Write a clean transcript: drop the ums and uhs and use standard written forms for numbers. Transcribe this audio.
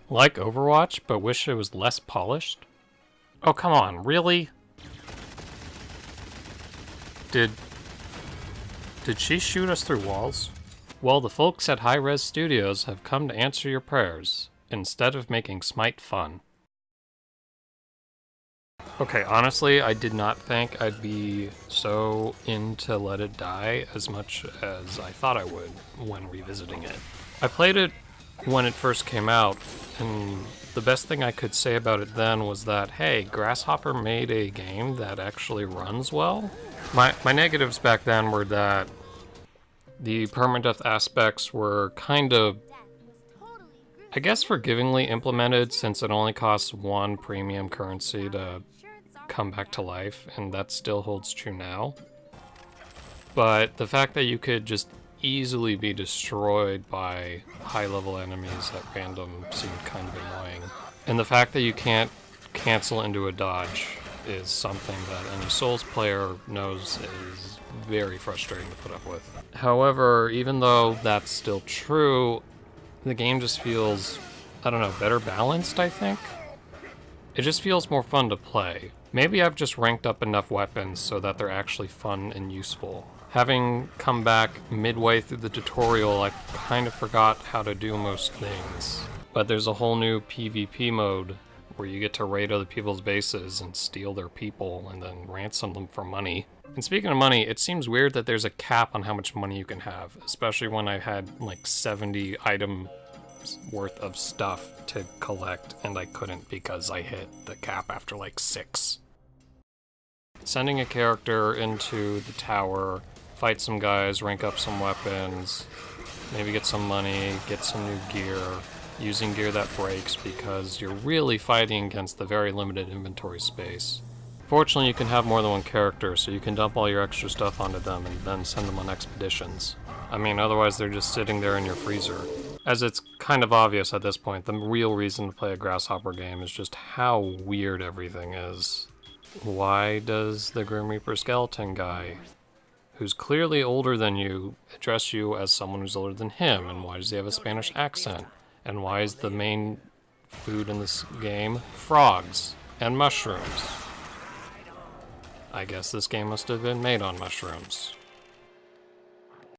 Like Overwatch, but wish it was less polished? Oh, come on, really? Did she shoot us through walls? Well, the folks at High Res Studios have come to answer your prayers, instead of making Smite fun. Okay, honestly, I did not think I'd be so into Let It Die as much as I thought I would when revisiting it. I played it when it first came out, and the best thing I could say about it then was that, hey, Grasshopper made a game that actually runs well. My negatives back then were that the permadeath aspects were kind of, I guess, forgivingly implemented since it only costs one premium currency to come back to life, and that still holds true now. But the fact that you could just easily be destroyed by high-level enemies at random seemed kind of annoying. And the fact that you can't cancel into a dodge is something that any Souls player knows is very frustrating to put up with. However, even though that's still true, the game just feels, I don't know, better balanced, I think? It just feels more fun to play. Maybe I've just ranked up enough weapons so that they're actually fun and useful. Having come back midway through the tutorial, I kind of forgot how to do most things. But there's a whole new PvP mode where you get to raid other people's bases and steal their people and then ransom them for money. And speaking of money, it seems weird that there's a cap on how much money you can have, especially when I had like 70 items worth of stuff to collect and I couldn't because I hit the cap after like 6. Sending a character into the tower, fight some guys, rank up some weapons, maybe get some money, get some new gear, using gear that breaks because you're really fighting against the very limited inventory space. Fortunately, you can have more than one character, so you can dump all your extra stuff onto them and then send them on expeditions. I mean, otherwise they're just sitting there in your freezer. As it's kind of obvious at this point, the real reason to play a Grasshopper game is just how weird everything is. Why does the Grim Reaper skeleton guy, who's clearly older than you, address you as someone who's older than him? And why does he have a Spanish accent? And why is the main food in this game frogs and mushrooms? I guess this game must have been made on mushrooms.